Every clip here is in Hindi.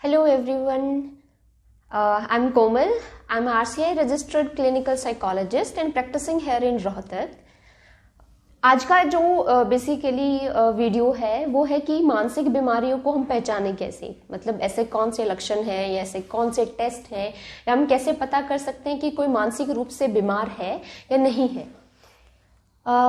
Hello everyone, I'm Komal. I'm an RCI registered clinical psychologist and practicing here in Rohtak. आज का जो बेसिकली वीडियो है वो है कि मानसिक बीमारियों को हम पहचाने कैसे, मतलब ऐसे कौन से लक्षण हैं या ऐसे कौन से टेस्ट हैं या हम कैसे पता कर सकते हैं कि कोई मानसिक रूप से बीमार है या नहीं है।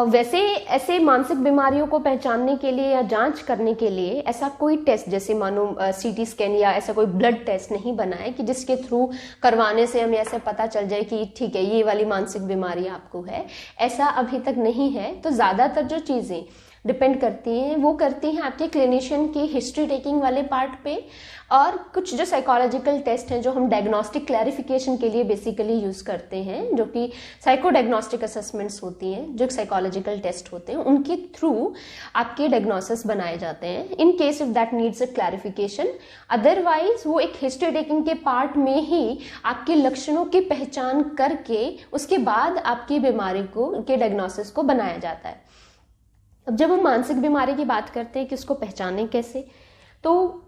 वैसे ऐसे मानसिक बीमारियों को पहचानने के लिए या जांच करने के लिए ऐसा कोई टेस्ट जैसे मानो सीटी स्कैन या ऐसा कोई ब्लड टेस्ट नहीं बना है कि जिसके थ्रू करवाने से हमें ऐसे पता चल जाए कि ठीक है ये वाली मानसिक बीमारी आपको है, ऐसा अभी तक नहीं है। तो ज्यादातर जो चीजें डिपेंड करती हैं वो करती हैं आपके क्लिनिशियन की हिस्ट्री टेकिंग वाले पार्ट पे, और कुछ जो साइकोलॉजिकल टेस्ट हैं जो हम डायग्नोस्टिक क्लैरिफिकेशन के लिए बेसिकली यूज करते हैं, जो कि साइको डायग्नोस्टिक असेसमेंट्स होती हैं, जो साइकोलॉजिकल टेस्ट होते हैं, उनके थ्रू आपके डायग्नोसिस बनाए जाते हैं in case if that needs a clarification. Otherwise वो एक हिस्ट्री टेकिंग के पार्ट में ही आपके लक्षणों की पहचान करके उसके बाद आपकी बीमारी को के डायग्नोसिस को बनाया जाता है। अब जब हम मानसिक बीमारी की बात करते हैं कि उसको पहचानें कैसे, तो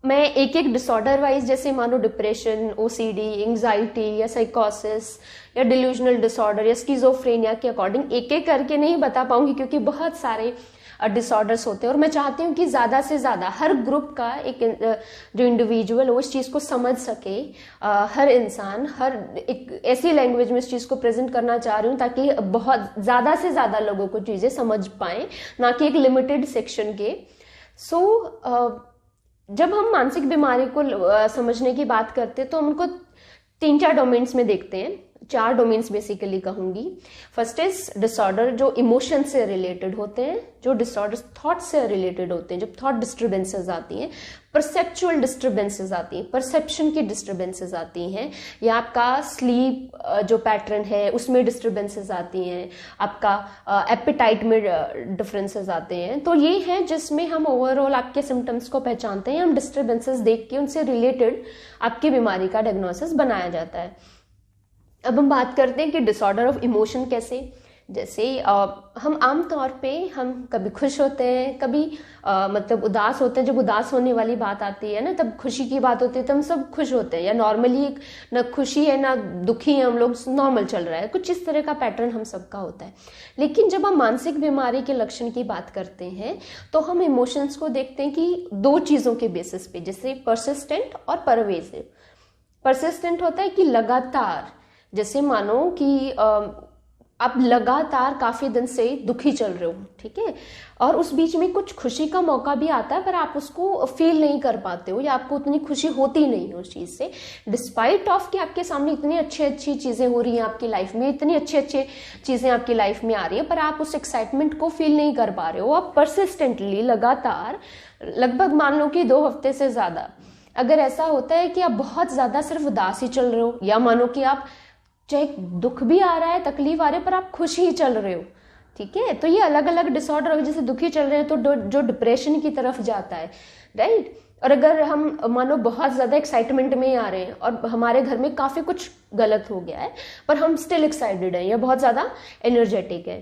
मैं एक एक डिसऑर्डर वाइज जैसे मानो डिप्रेशन, ओसीडी, एंजाइटी या साइकोसिस या डिल्यूजनल डिसऑर्डर या स्किज़ोफ्रेनिया के अकॉर्डिंग एक एक करके नहीं बता पाऊंगी क्योंकि बहुत सारे डिसऑर्डर्स होते हैं और मैं चाहती हूँ कि ज्यादा से ज्यादा हर ग्रुप का एक जो इंडिविजुअल वो इस चीज को समझ सके। हर इंसान हर एक ऐसी लैंग्वेज में इस चीज को प्रेजेंट करना चाह रही हूँ ताकि बहुत ज्यादा से ज्यादा लोगों को चीजें समझ पाए, ना कि एक लिमिटेड सेक्शन के। जब हम मानसिक बीमारी को समझने की बात करते हैं तो हम उनको 3-4 डोमेन्स में देखते हैं। 4 डोमेन्स बेसिकली कहूंगी। फर्स्ट इज डिसऑर्डर जो इमोशन से रिलेटेड होते हैं, जो डिसऑर्डर थॉट से रिलेटेड होते हैं, जब थॉट डिस्टर्बेंसेस आती हैं, परसेप्चुअल डिस्टर्बेंसेस आती हैं, परसेप्शन की डिस्टर्बेंसेस आती हैं, या आपका स्लीप जो पैटर्न है उसमें डिस्टर्बेंसेस आती हैं, आपका एपेटाइट में डिफरेंसेस आते हैं। तो ये है जिसमें हम ओवरऑल आपके सिम्टम्स को पहचानते हैं, हम डिस्टर्बेंसेस देख के उनसे रिलेटेड आपकी बीमारी का डायग्नोसिस बनाया जाता है। अब हम बात करते हैं कि डिसऑर्डर ऑफ इमोशन कैसे, जैसे हम आमतौर पे हम कभी खुश होते हैं, कभी मतलब उदास होते हैं। जब उदास होने वाली बात आती है ना, तब खुशी की बात होती है तो हम सब खुश होते हैं, या नॉर्मली ना खुशी है ना दुखी है, हम लोग नॉर्मल चल रहा है, कुछ इस तरह का पैटर्न हम सबका होता है। लेकिन जब हम मानसिक बीमारी के लक्षण की बात करते हैं तो हम इमोशंस को देखते हैं कि 2 चीजों के बेसिस पे, जैसे परसिस्टेंट और परवेसिव। परसिस्टेंट होता है कि लगातार, जैसे मानो कि आप लगातार काफी दिन से दुखी चल रहे हो, ठीक है, और उस बीच में कुछ खुशी का मौका भी आता है पर आप उसको फील नहीं कर पाते हो या आपको उतनी खुशी होती नहीं है उस चीज से, डिस्पाइट ऑफ कि आपके सामने इतनी अच्छी चीजें हो रही हैं आपकी लाइफ में, इतनी अच्छी चीजें आपकी लाइफ में आ रही है, पर आप उस एक्साइटमेंट को फील नहीं कर पा रहे हो। आप परसिस्टेंटली लगातार लगभग मान लो कि 2 हफ्ते से ज्यादा अगर ऐसा होता है कि आप बहुत ज्यादा सिर्फ उदास ही चल रहे हो, या मानो कि आप चाहे दुख भी आ रहा है, तकलीफ आ रही है, पर आप खुश ही चल रहे हो, ठीक है, तो ये अलग अलग डिसऑर्डर हो। जैसे दुखी चल रहे हैं तो जो डिप्रेशन की तरफ जाता है, राइट। और अगर हम मानो बहुत ज्यादा एक्साइटमेंट में आ रहे हैं और हमारे घर में काफी कुछ गलत हो गया है पर हम स्टिल एक्साइटेड हैं या बहुत ज्यादा एनर्जेटिक है।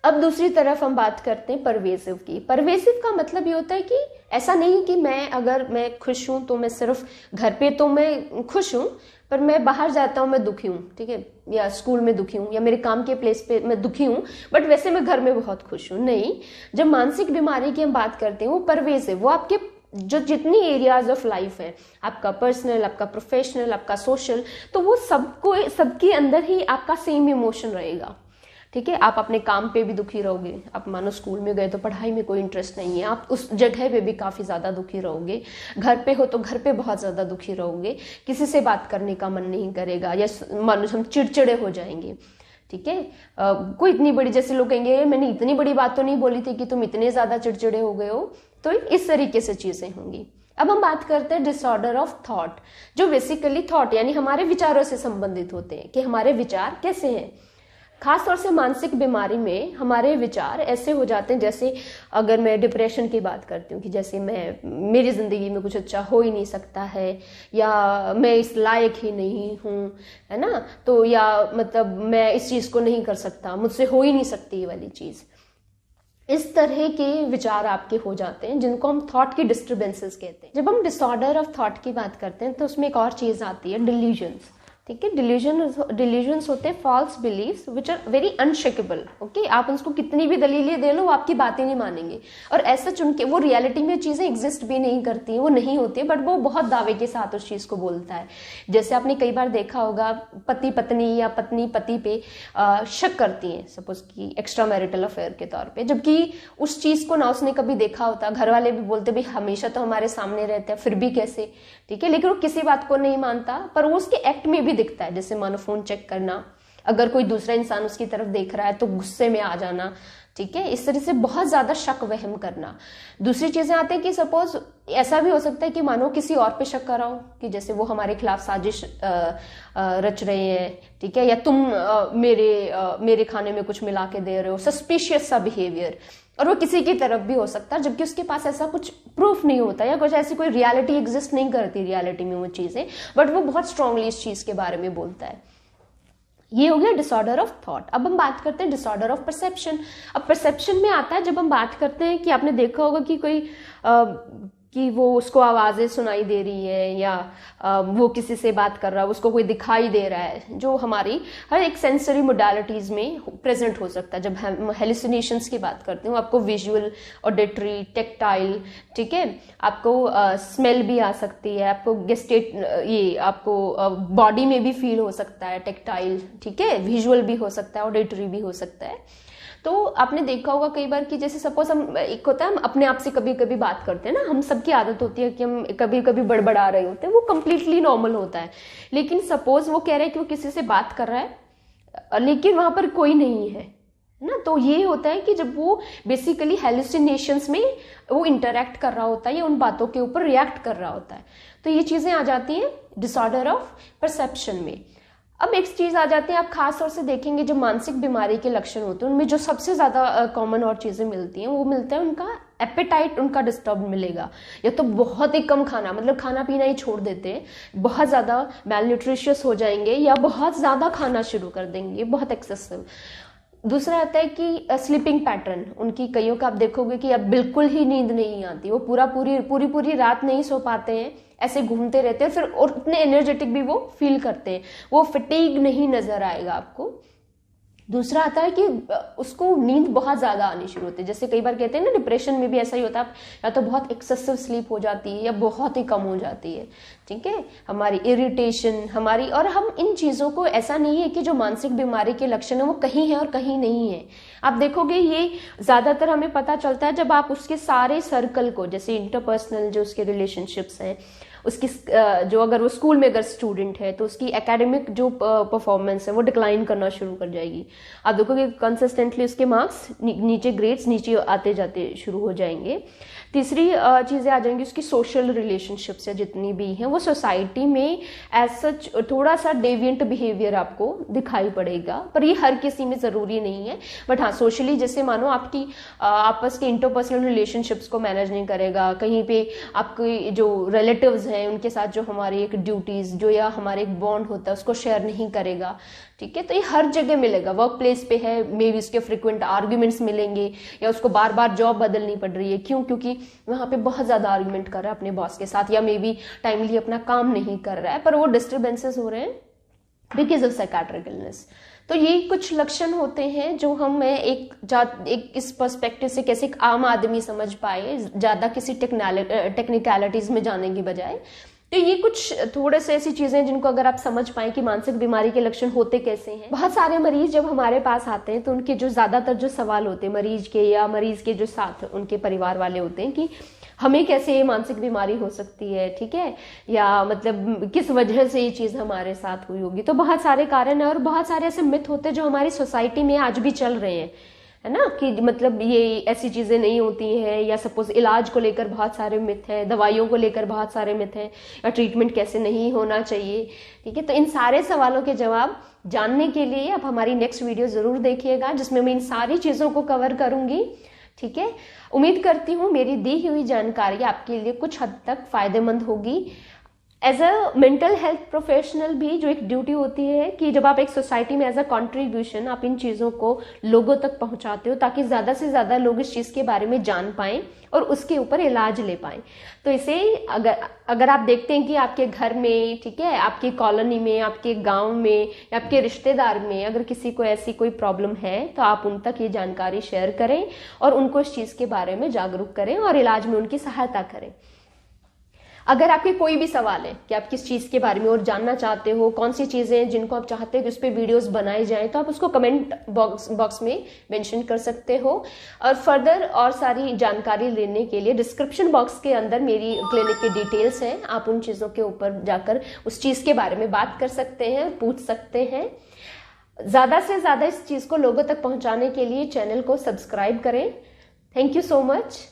अब दूसरी तरफ हम बात करते हैं परवेसिव की। परवेसिव का मतलब ये होता है कि ऐसा नहीं कि अगर मैं खुश हूं तो मैं सिर्फ घर पे तो मैं खुश हूं पर मैं बाहर जाता हूं मैं दुखी हूं, ठीक है, या स्कूल में दुखी हूं या मेरे काम के प्लेस पे मैं दुखी हूं बट वैसे मैं घर में बहुत खुश हूं। नहीं, जब मानसिक बीमारी की हम बात करते हैं वो परवेसिव, वो आपके जो जितनी एरियाज ऑफ लाइफ है, आपका पर्सनल, आपका प्रोफेशनल, आपका सोशल, तो वो सबके अंदर ही आपका सेम इमोशन रहेगा, ठीक है। आप अपने काम पे भी दुखी रहोगे, आप मानो स्कूल में गए तो पढ़ाई में कोई इंटरेस्ट नहीं है, आप उस जगह पे भी काफी ज्यादा दुखी रहोगे, घर पे हो तो घर पे बहुत ज्यादा दुखी रहोगे, किसी से बात करने का मन नहीं करेगा या मानो हम चिड़चिड़े हो जाएंगे, ठीक है। कोई इतनी बड़ी, जैसे लोग कहेंगे मैंने इतनी बड़ी बात तो नहीं बोली थी कि तुम इतने ज्यादा चिड़चिड़े हो गए हो, तो इस तरीके से चीजें होंगी। अब हम बात करते हैं डिसऑर्डर ऑफ थॉट, जो बेसिकली थॉट यानी हमारे विचारों से संबंधित होते हैं कि हमारे विचार कैसे हैं। खासतौर से मानसिक बीमारी में हमारे विचार ऐसे हो जाते हैं, जैसे अगर मैं डिप्रेशन की बात करती हूँ कि जैसे मेरी जिंदगी में कुछ अच्छा हो ही नहीं सकता है, या मैं इस लायक ही नहीं हूँ, है ना, तो या मतलब मैं इस चीज को नहीं कर सकता, मुझसे हो ही नहीं सकती ये वाली चीज। इस तरह के विचार आपके हो जाते हैं जिनको हम थॉट की डिस्टर्बेंसेस कहते हैं। जब हम डिसऑर्डर ऑफ थॉट की बात करते हैं तो उसमें एक और चीज आती है, डिल्यूजन्स। ठीक है, डिल्यूजन्स होते हैं false beliefs which are very unshakable. Okay, आप उसको कितनी भी दलीलें दे लो, वो आपकी बातें नहीं मानेंगे, और ऐसा चुन के वो रियलिटी में चीजें एग्जिस्ट भी नहीं करती हैं, वो नहीं होती है, बट वो बहुत दावे के साथ उस चीज को बोलता है। जैसे आपने कई बार देखा होगा, पति पत्नी या पत्नी पति पे शक करती है, सपोज की एक्स्ट्रा मैरिटल अफेयर के तौर पे, जबकि उस चीज को ना उसने कभी देखा होता। घर वाले भी बोलते भाई हमेशा तो हमारे सामने रहते हैं, फिर भी कैसे, ठीक है, लेकिन वो किसी बात को नहीं मानता, पर वो उसके एक्ट में भी दिखता है। जैसे मानो फोन चेक करना, अगर कोई दूसरा इंसान उसकी तरफ देख रहा है तो गुस्से में आ जाना, ठीक है, इस तरह से बहुत ज्यादा शक वहम करना। दूसरी चीजें आती है कि सपोज ऐसा भी हो सकता है कि मानो किसी और पे शक कर रहा हो, कि जैसे वो हमारे खिलाफ साजिश रच रहे हैं, ठीक है, या तुम मेरे खाने में कुछ मिला के दे रहे हो, सस्पिशियस सा बिहेवियर, और वो किसी की तरफ भी हो सकता है, जबकि उसके पास ऐसा कुछ प्रूफ नहीं होता या कुछ ऐसी कोई रियलिटी एग्जिस्ट नहीं करती रियलिटी में वो चीजें, बट वो बहुत स्ट्रांगली इस चीज के बारे में बोलता है। ये हो गया डिसऑर्डर ऑफ थॉट। अब हम बात करते हैं डिसऑर्डर ऑफ परसेप्शन। अब परसेप्शन में आता है जब हम बात करते हैं कि आपने देखा होगा कि कोई कि वो उसको आवाजें सुनाई दे रही है, या वो किसी से बात कर रहा है, उसको कोई दिखाई दे रहा है, जो हमारी हर एक सेंसरी मोडालिटीज में प्रेजेंट हो सकता है। जब हम हेलुसिनेशंस की बात करते हैं, आपको विजुअल, ऑडिटरी, टेक्टाइल, ठीक है, आपको स्मेल भी आ सकती है, आपको गेस्टेट, ये आपको बॉडी में भी फील हो सकता है, टेक्टाइल, ठीक है, विजुअल भी हो सकता है, ऑडिटरी भी हो सकता है। तो आपने देखा होगा कई बार कि जैसे सपोज हम, एक होता है हम अपने आप से कभी कभी बात करते हैं ना, हम सबकी आदत होती है कि हम कभी कभी बड़बड़ा रहे होते हैं, वो कंप्लीटली नॉर्मल होता है। लेकिन सपोज वो कह रहे हैं कि वो किसी से बात कर रहा है लेकिन वहां पर कोई नहीं है ना, तो ये होता है कि जब वो बेसिकली हेलुसिनेशंस में वो इंटरैक्ट कर रहा होता है या उन बातों के ऊपर रिएक्ट कर रहा होता है, तो ये चीजें आ जाती हैं डिसऑर्डर ऑफ परसेप्शन में। अब एक चीज आ जाती है, आप खास तौर से देखेंगे जो मानसिक बीमारी के लक्षण होते हैं उनमें जो सबसे ज्यादा कॉमन और चीजें मिलती हैं, वो मिलता है उनका एपेटाइट, उनका डिस्टर्ब मिलेगा, या तो बहुत ही कम खाना, मतलब खाना पीना ही छोड़ देते हैं, बहुत ज्यादा मैलन्यूट्रिशियस हो जाएंगे, या बहुत ज्यादा खाना शुरू कर देंगे, बहुत एक्सेसिव। दूसरा आता है कि स्लीपिंग पैटर्न, उनकी कईयों का आप देखोगे कि अब बिल्कुल ही नींद नहीं आती, वो पूरी रात नहीं सो पाते हैं, ऐसे घूमते रहते हैं, फिर और उतने एनर्जेटिक भी वो फील करते हैं, वो फटीग नहीं नजर आएगा आपको। दूसरा आता है कि उसको नींद बहुत ज्यादा आनी शुरू होती है, जैसे कई बार कहते हैं ना डिप्रेशन में भी ऐसा ही होता है, या तो बहुत एक्सेसिव स्लीप हो जाती है या बहुत ही कम हो जाती है, ठीक है, हमारी इरिटेशन हमारी, और हम इन चीजों को, ऐसा नहीं है कि जो मानसिक बीमारी के लक्षण है वो कहीं है और कहीं नहीं है। आप देखोगे ये ज्यादातर हमें पता चलता है जब आप उसके सारे सर्कल को, जैसे इंटरपर्सनल जो उसके रिलेशनशिप्स हैं, उसकी जो अगर वो स्कूल में अगर स्टूडेंट है तो उसकी एकेडमिक जो परफॉर्मेंस है वो डिक्लाइन करना शुरू कर जाएगी। आप देखोगे कंसिस्टेंटली उसके मार्क्स नीचे, ग्रेड्स नीचे आते जाते शुरू हो जाएंगे। तीसरी चीजें आ जाएंगी उसकी सोशल रिलेशनशिप्स है जितनी भी हैं, वो सोसाइटी में एज सच थोड़ा सा डेविएंट बिहेवियर आपको दिखाई पड़ेगा, पर ये हर किसी में जरूरी नहीं है। बट हाँ, सोशली जैसे मानो आपकी आपस के इंटरपर्सनल रिलेशनशिप्स को मैनेज नहीं करेगा, कहीं पे आपके जो रिलेटिव्स हैं उनके साथ जो हमारी एक ड्यूटीज जो या हमारे एक बॉन्ड होता है उसको शेयर नहीं करेगा, ठीक है, तो ये हर जगह मिलेगा। वर्क प्लेस पे है, मे बी उसके फ्रिक्वेंट आर्ग्यूमेंट्स मिलेंगे, या उसको बार बार जॉब बदलनी पड़ रही है, क्यों, क्योंकि वहां पे बहुत ज्यादा आर्ग्यूमेंट कर रहा है अपने बॉस के साथ, या मे बी टाइमली अपना काम नहीं कर रहा है, पर वो डिस्टर्बेंसेस हो रहे हैं बिकॉज ऑफ साइकाट्रिक इलनेस। तो ये कुछ लक्षण होते हैं जो हम एक इस पर्सपेक्टिव से कैसे एक आम आदमी समझ पाए, ज्यादा किसी टेक्निकलिटीज में जाने के बजाय। तो ये कुछ थोड़े से ऐसी चीजें जिनको अगर आप समझ पाए कि मानसिक बीमारी के लक्षण होते कैसे हैं। बहुत सारे मरीज जब हमारे पास आते हैं तो उनके जो ज्यादातर जो सवाल होते हैं मरीज के या मरीज के जो साथ उनके परिवार वाले होते हैं कि हमें कैसे ये मानसिक बीमारी हो सकती है, ठीक है, या मतलब किस वजह से ये चीज हमारे साथ हुई होगी। तो बहुत सारे कारण है और बहुत सारे ऐसे मिथ होते हैं जो हमारी सोसाइटी में आज भी चल रहे हैं, है ना, कि मतलब ये ऐसी चीजें नहीं होती हैं, या सपोज इलाज को लेकर बहुत सारे मिथ हैं, दवाइयों को लेकर बहुत सारे मिथ हैं, या ट्रीटमेंट कैसे नहीं होना चाहिए, ठीक है। तो इन सारे सवालों के जवाब जानने के लिए अब हमारी नेक्स्ट वीडियो जरूर देखिएगा जिसमें मैं इन सारी चीजों को कवर करूंगी, ठीक है। उम्मीद करती हूँ मेरी दी हुई जानकारी आपके लिए कुछ हद तक फायदेमंद होगी। As a mental health professional भी जो एक ड्यूटी होती है कि जब आप एक सोसाइटी में एज अ कंट्रीब्यूशन आप इन चीज़ों को लोगों तक पहुंचाते हो ताकि ज़्यादा से ज़्यादा लोग इस चीज़ के बारे में जान पाएं और उसके ऊपर इलाज ले पाएं। तो इसे अगर आप देखते हैं कि आपके घर में, ठीक है, आपकी कॉलोनी में, आपके गांव में या आपके रिश्तेदार में अगर किसी को ऐसी कोई प्रॉब्लम है तो आप उन तक ये जानकारी शेयर करें और उनको इस चीज़ के बारे में जागरूक करें और इलाज में उनकी सहायता करें। अगर आपके कोई भी सवाल है कि आप किस चीज़ के बारे में और जानना चाहते हो, कौन सी चीज़ें जिनको आप चाहते हो कि उस पर वीडियोस बनाए जाएं, तो आप उसको कमेंट बॉक्स में मेंशन कर सकते हो। और फर्दर और सारी जानकारी लेने के लिए डिस्क्रिप्शन बॉक्स के अंदर मेरी क्लिनिक की डिटेल्स हैं, आप उन चीज़ों के ऊपर जाकर उस चीज़ के बारे में बात कर सकते हैं, पूछ सकते हैं। ज़्यादा से ज़्यादा इस चीज़ को लोगों तक पहुँचाने के लिए चैनल को सब्सक्राइब करें। Thank you so much.